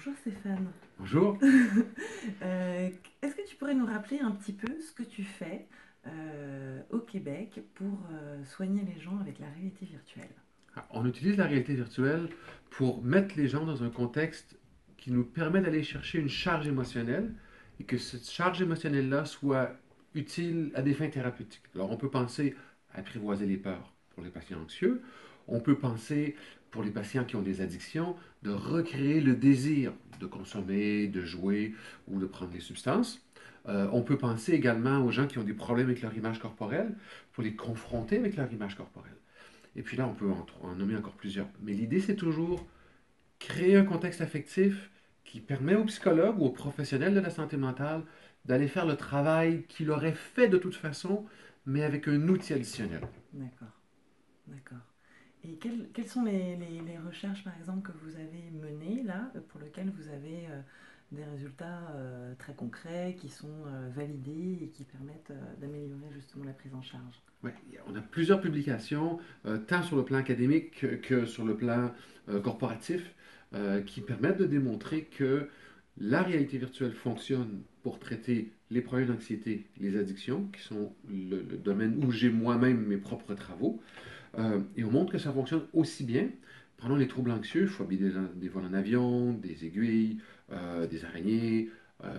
Bonjour Stéphane. Bonjour. Euh, Est-ce que tu pourrais nous rappeler un petit peu ce que tu fais au Québec pour soigner les gens avec la réalité virtuelle? On utilise la réalité virtuelle pour mettre les gens dans un contexte qui nous permet d'aller chercher une charge émotionnelle et que cette charge émotionnelle-là soit utile à des fins thérapeutiques. Alors, on peut penser à apprivoiser les peurs pour les patients anxieux. On peut penser, pour les patients qui ont des addictions, de recréer le désir de consommer, de jouer ou de prendre des substances. On peut penser également aux gens qui ont des problèmes avec leur image corporelle pour les confronter avec leur image corporelle. Et puis là, on peut en nommer encore plusieurs. Mais l'idée, c'est toujours créer un contexte affectif qui permet aux psychologues ou aux professionnels de la santé mentale d'aller faire le travail qu'il aurait fait de toute façon, mais avec un outil additionnel. D'accord, d'accord. Et quelles sont les recherches, par exemple, que vous avez menées là, pour lesquelles vous avez des résultats très concrets qui sont validés et qui permettent d'améliorer justement la prise en charge? Ouais, on a plusieurs publications, tant sur le plan académique que sur le plan corporatif, qui permettent de démontrer que la réalité virtuelle fonctionne pour traiter les problèmes d'anxiété, les addictions, qui sont le domaine où j'ai moi-même mes propres travaux. Et on montre que ça fonctionne aussi bien. Prenons les troubles anxieux, phobie des vols en avion, des aiguilles, des araignées,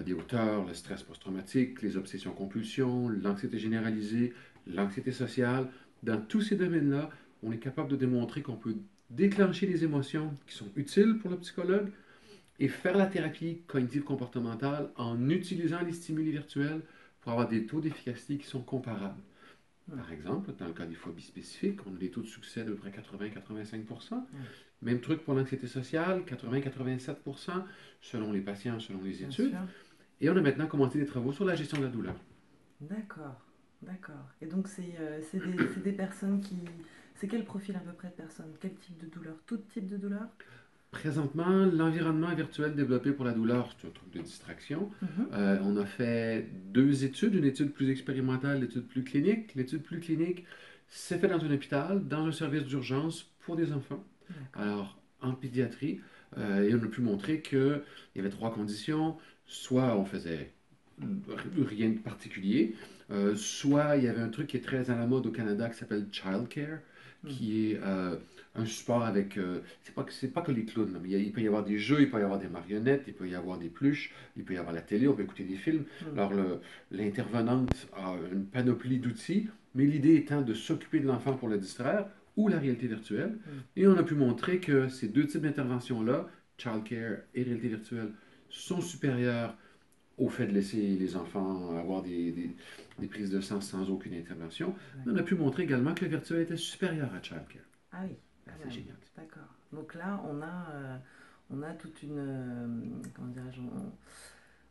des hauteurs, le stress post-traumatique, les obsessions-compulsions, l'anxiété généralisée, l'anxiété sociale. Dans tous ces domaines-là, on est capable de démontrer qu'on peut déclencher les émotions qui sont utiles pour le psychologue et faire la thérapie cognitive comportementale en utilisant les stimuli virtuels pour avoir des taux d'efficacité qui sont comparables. Hmm. Par exemple, dans le cas des phobies spécifiques, on a des taux de succès d'à peu près 80-85%. Oui, Même truc pour l'anxiété sociale, 80-87%, selon les patients, selon les bien études. sûr. Et on a maintenant commencé des travaux sur la gestion de la douleur. D'accord, d'accord. Et donc c'est des personnes qui... C'est quel profil à peu près de personnes? Quel type de douleur? Tout type de douleur? Présentement, l'environnement virtuel développé pour la douleur, c'est un truc de distraction. Mhm. On a fait deux études, une étude plus expérimentale, une étude plus clinique. L'étude plus clinique s'est faite dans un hôpital, dans un service d'urgence pour des enfants. D'accord. Alors, en pédiatrie, et on a pu montrer qu'il y avait trois conditions. Soit on faisait rien de particulier, soit il y avait un truc qui est très à la mode au Canada qui s'appelle childcare, Hmm. qui est un support avec. C'est pas que les clowns, là, mais il peut y avoir des jeux, il peut y avoir des marionnettes, il peut y avoir des pluches, il peut y avoir la télé, on peut écouter des films. Hmm. Alors, l'intervenante a une panoplie d'outils, mais l'idée étant de s'occuper de l'enfant pour le distraire ou la réalité virtuelle. Hmm. Et on a pu montrer que ces deux types d'interventions-là, childcare et réalité virtuelle, sont supérieurs au fait de laisser les enfants avoir des prises de sang sans aucune intervention. Mais on a D'accord. pu montrer également que le virtuel était supérieur à childcare. Ah oui, Ben, quand c'est même. génial. D'accord. Donc là, on a toute une... comment dirais-je?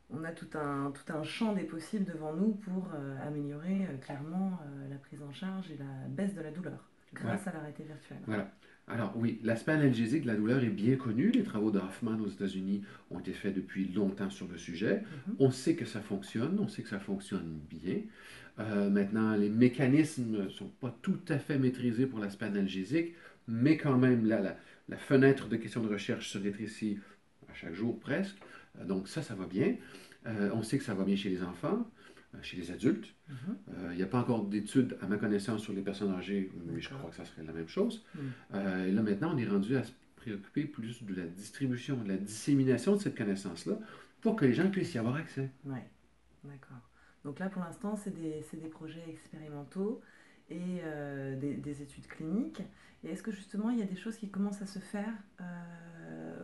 On a tout un champ des possibles devant nous pour améliorer clairement la prise en charge et la baisse de la douleur Voilà. grâce à la réalité virtuelle. Voilà. Alors oui, l'aspect analgésique de la douleur est bien connu. Les travaux de Hoffman aux États-Unis ont été faits depuis longtemps sur le sujet. Mhm. On sait que ça fonctionne, on sait que ça fonctionne bien. Maintenant, les mécanismes ne sont pas tout à fait maîtrisés pour l'aspect analgésique, mais quand même, la fenêtre de questions de recherche se rétrécit à chaque jour presque. Donc ça va bien. On sait que ça va bien chez les enfants, chez les adultes. Mhm. Il n'y a pas encore d'études, à ma connaissance, sur les personnes âgées, mais je D'accord. crois que ça serait la même chose. Hmm. Et là, maintenant, on est rendu à se préoccuper plus de la distribution, de la dissémination de cette connaissance-là, pour que les gens puissent y avoir accès. Ouais, d'accord. Donc là, pour l'instant, c'est des projets expérimentaux et des études cliniques. Et est-ce que justement, il y a des choses qui commencent à se faire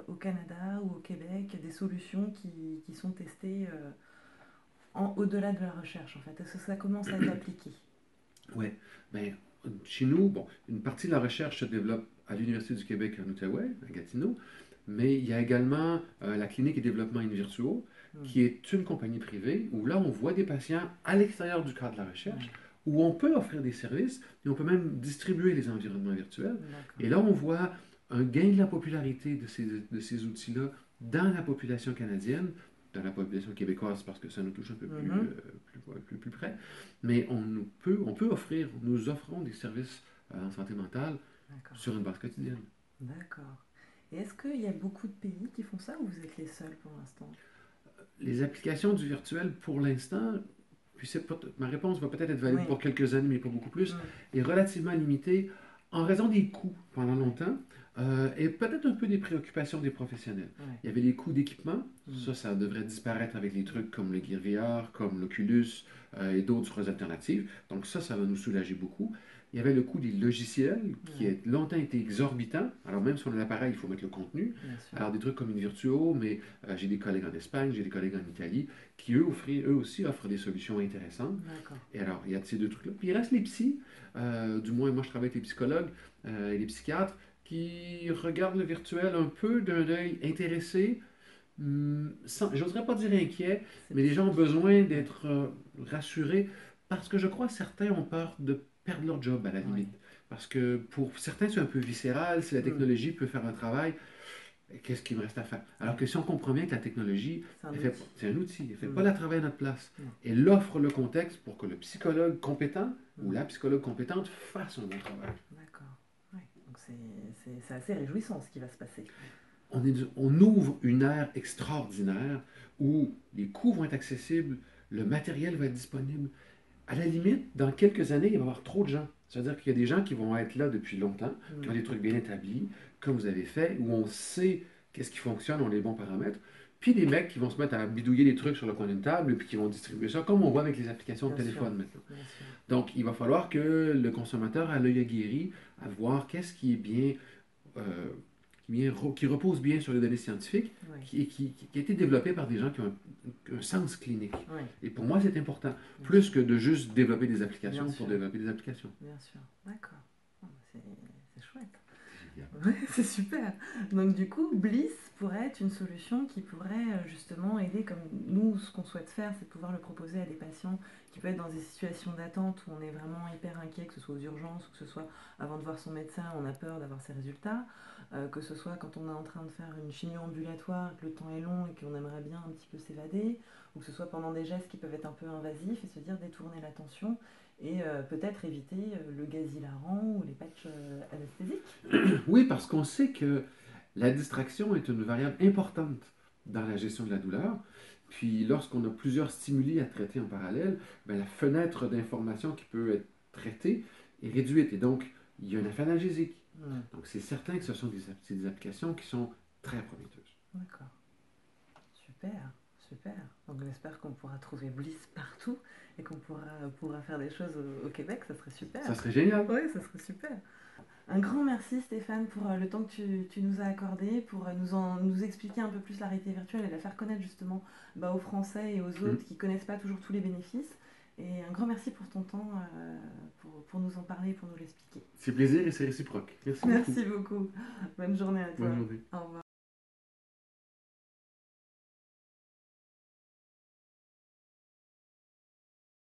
au Canada ou au Québec, des solutions qui sont testées au-delà de la recherche, en fait? Est-ce que ça commence à être appliqué? Ouais, ben, chez nous, bon, une partie de la recherche se développe à l'Université du Québec en Outaouais, à Gatineau, mais il y a également la clinique et développement in virtuo, Hmm. qui est une compagnie privée où là, on voit des patients à l'extérieur du cadre de la recherche, Ouais, où on peut offrir des services et on peut même distribuer les environnements virtuels. d'accord. Et là, on voit un gain de la popularité de ces outils-là dans la population canadienne, dans la population québécoise parce que ça nous touche un peu Mhm. plus près. Mais on peut offrir, nous offrons des services en santé mentale D'accord, sur une base quotidienne. d'accord. Et est-ce qu'il y a beaucoup de pays qui font ça ou vous êtes les seuls pour l'instant? Les applications du virtuel, pour l'instant, puis ma réponse va peut-être être valide Oui. pour quelques années, mais pas beaucoup plus, Mm. est relativement limitée en raison des coûts pendant Ouais. longtemps et peut-être un peu des préoccupations des professionnels. Ouais. Il y avait les coûts d'équipement, Mm. ça devrait disparaître avec les trucs comme le Gear VR, comme l'Oculus et d'autres alternatives. Donc ça va nous soulager beaucoup. Il y avait le coût des logiciels qui a Ouais. longtemps été exorbitant. Alors même si on a l'appareil, il faut mettre le contenu. Bien sûr. Alors des trucs comme une Virtuo, mais j'ai des collègues en Espagne, j'ai des collègues en Italie qui eux aussi offrent des solutions intéressantes. D'accord. Et alors, il y a ces deux trucs-là. Puis il reste les psys, du moins moi je travaille avec les psychologues et les psychiatres, qui regardent le virtuel un peu d'un œil intéressé, j'oserais pas dire inquiet, mais les gens ont Sceptique. besoin Ouais. d'être rassurés parce que je crois que certains ont peur de perdre leur job à la Ouais. limite. Parce que pour certains, c'est un peu viscéral, si la Mm. technologie peut faire un travail, qu'est-ce qu'il me reste à faire? Alors Ouais. que si on comprend bien que la technologie, C'est un outil. c'est un outil, elle ne fait pas Mm. le travail à notre place. Non. Elle offre le contexte pour que le psychologue compétent ou Mm. la psychologue compétente fasse un bon travail. D'accord. Ouais. Donc c'est assez réjouissant ce qui va se passer. On ouvre une ère extraordinaire où les coûts vont être accessibles, le matériel va être disponible. À la limite, dans quelques années, il va y avoir trop de gens. C'est-à-dire qu'il y a des gens qui vont être là depuis longtemps, qui ont Mm. des trucs bien établis, comme vous avez fait, où on sait qu'est-ce qui fonctionne, on a les bons paramètres. Puis des mecs qui vont se mettre à bidouiller des trucs sur le coin d'une table, et puis qui vont distribuer ça, comme on voit avec les applications de Bien sûr. téléphone maintenant. Bien sûr. Donc, il va falloir que le consommateur a l'œil aguerri à voir qu'est-ce qui est bien, euh, qui repose bien sur les données scientifiques, Ouais. qui a été développé par des gens qui ont un sens clinique. Ouais. Et pour moi, c'est important. Bien Plus sûr. que de juste développer des Bien applications pour sûr. développer des applications. Bien sûr. D'accord. Ah, c'est chouette. C'est génial. Ouais, c'est super. Donc du coup, Bliss pourrait être une solution qui pourrait justement aider, comme nous, ce qu'on souhaite faire, c'est de pouvoir le proposer à des patients qui peuvent être dans des situations d'attente où on est vraiment hyper inquiet, que ce soit aux urgences ou que ce soit avant de voir son médecin, on a peur d'avoir ses résultats, que ce soit quand on est en train de faire une chimio ambulatoire, que le temps est long et qu'on aimerait bien un petit peu s'évader, ou que ce soit pendant des gestes qui peuvent être un peu invasifs et se dire détourner l'attention et peut-être éviter le gaz hilarant ou les patchs anesthésiques. Oui, parce qu'on sait que la distraction est une variable importante dans la gestion de la douleur. Puis lorsqu'on a plusieurs stimuli à traiter en parallèle, ben, la fenêtre d'information qui peut être traitée est réduite. Et donc, il y a un effet analgésique. Hmm, Donc, c'est certain que c'est des applications qui sont très prometteuses. d'accord, super, super. Donc j'espère qu'on pourra trouver Bliss partout et qu'on pourra faire des choses au Québec, ça serait super. Ça serait génial. Oui, ça serait super. Un grand merci Stéphane pour le temps que tu nous as accordé, pour nous expliquer un peu plus la réalité virtuelle et la faire connaître justement aux Français et aux Mm. autres qui ne connaissent pas toujours tous les bénéfices. Et un grand merci pour ton temps, pour nous en parler, pour nous l'expliquer. C'est plaisir et c'est réciproque. Merci beaucoup. Merci beaucoup. Bonne journée à toi. Bonne journée. Au revoir.